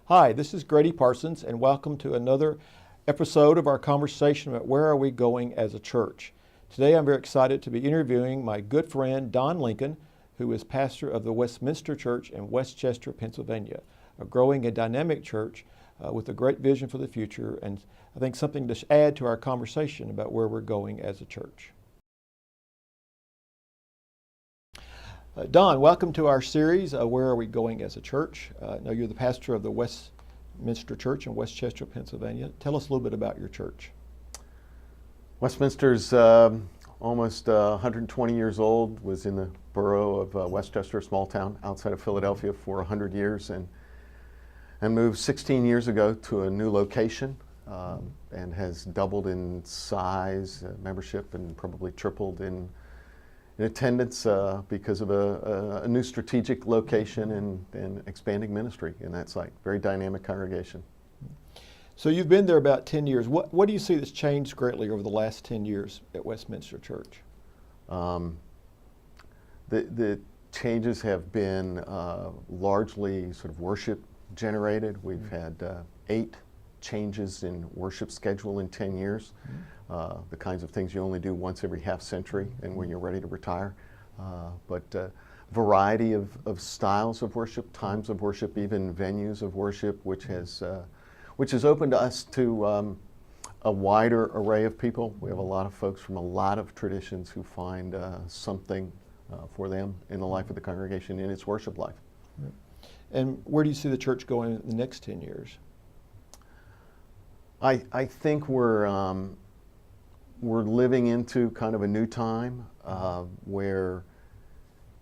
Hi, this is Gradye Parsons, and welcome to another episode of our conversation about where are we going as a church. Today I'm very excited to be interviewing my good friend Don Lincoln, who is pastor of the Westminster Church in Westchester, Pennsylvania, a growing and dynamic church with a great vision for the future, and I think something to add to our conversation about where we're going as a church. Don, welcome to our series, Where Are We Going as a Church? I know you're the pastor of the Westminster Church in Westchester, Pennsylvania. Tell us a little bit about your church. Westminster's almost 120 years old, was in the borough of Westchester, a small town outside of Philadelphia, for 100 years, and moved 16 years ago to a new location and has doubled in size, membership, and probably tripled in attendance because of a new strategic location and expanding ministry in that site. Very dynamic congregation. So you've been there about 10 years. What do you see that's changed greatly over the last 10 years at Westminster Church? The changes have been largely sort of worship generated. We've had 8 changes in worship schedule in 10 years. The kinds of things you only do once every half century and when you're ready to retire. But variety of styles of worship, times of worship, even venues of worship, which has opened us to a wider array of people. We have a lot of folks from a lot of traditions who find something for them in the life of the congregation, in its worship life. And where do you see the church going in the next 10 years? I think we're living into kind of a new time where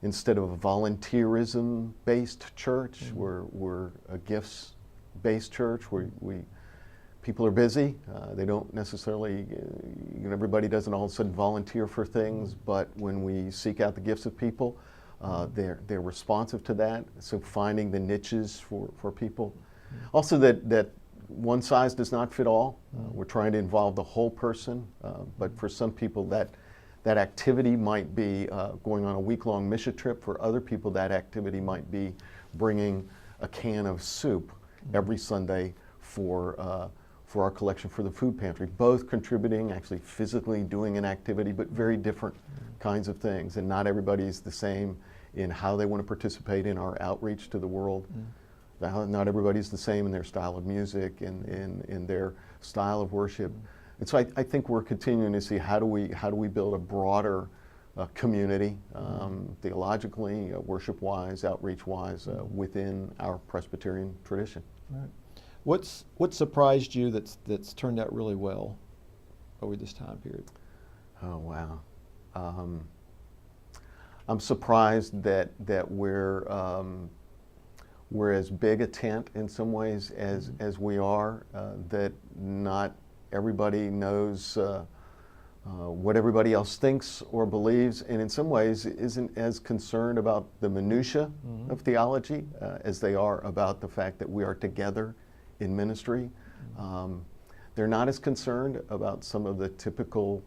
instead of a volunteerism-based church, we're a gifts-based church. People are busy. They don't necessarily, everybody doesn't all of a sudden volunteer for things, but when we seek out the gifts of people, they're responsive to that. So finding the niches for people. Also that one size does not fit all. We're trying to involve the whole person, but for some people that activity might be going on a week-long mission trip. For other people, that activity might be bringing a can of soup every Sunday for our collection for the food pantry. Both contributing, actually physically doing an activity, but very different kinds of things. And not everybody's the same in how they want to participate in our outreach to the world. Not everybody's the same in their style of music and in their style of worship. And so I think we're continuing to see how do we build a broader community, theologically, worship-wise, outreach-wise, within our Presbyterian tradition. Right. What surprised you that's turned out really well over this time period? Oh, wow. I'm surprised that we're as big a tent in some ways as we are, that not everybody knows what everybody else thinks or believes, and in some ways isn't as concerned about the minutia of theology as they are about the fact that we are together in ministry. They're not as concerned about some of the typical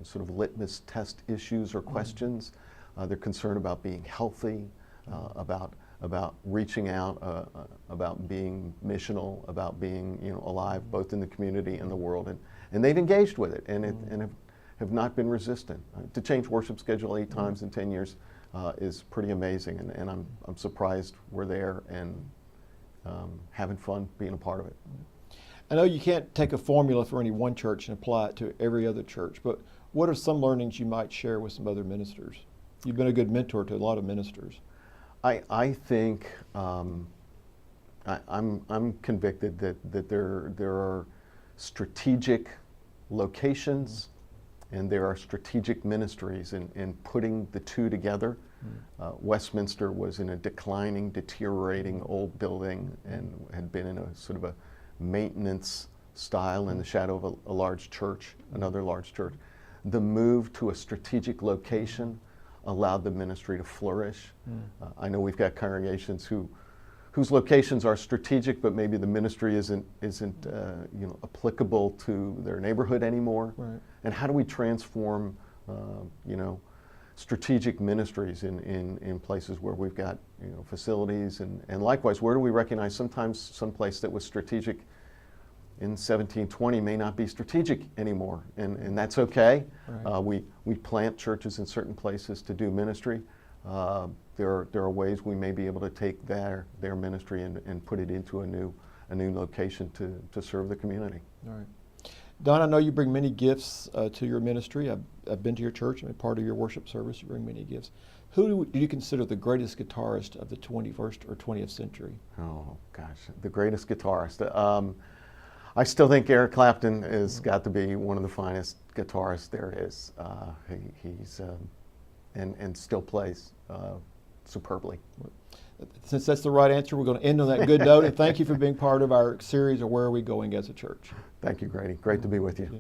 sort of litmus test issues or questions. They're concerned about being healthy, about reaching out, about being missional, about being alive both in the community and the world, and they've engaged with it and have not been resistant. To change worship schedule 8 times in 10 years is pretty amazing, and I'm surprised we're there and having fun being a part of it. I know you can't take a formula for any one church and apply it to every other church, but what are some learnings you might share with some other ministers? You've been a good mentor to a lot of ministers. I think I'm convicted that there are strategic locations and there are strategic ministries, and putting the two together. Westminster was in a declining, deteriorating old building and had been in a sort of a maintenance style in the shadow of a large church, another large church. The move to a strategic location allowed the ministry to flourish. I know we've got congregations whose locations are strategic, but maybe the ministry isn't applicable to their neighborhood anymore. Right. And how do we transform strategic ministries in places where we've got facilities, and likewise, where do we recognize sometimes some place that was strategic in 1720 may not be strategic anymore, and that's okay. Right. We plant churches in certain places to do ministry. There are ways we may be able to take their ministry and put it into a new location to serve the community. All right. Don, I know you bring many gifts to your ministry. I've been to your church. I'm a part of your worship service. You bring many gifts. Who do you consider the greatest guitarist of the 21st or 20th century? Oh, gosh, the greatest guitarist. I still think Eric Clapton has got to be one of the finest guitarists there is. He's and still plays superbly. Since that's the right answer, we're going to end on that good note. And thank you for being part of our series of Where Are We Going as a Church. Thank you, Grady. Great to be with you. Yeah.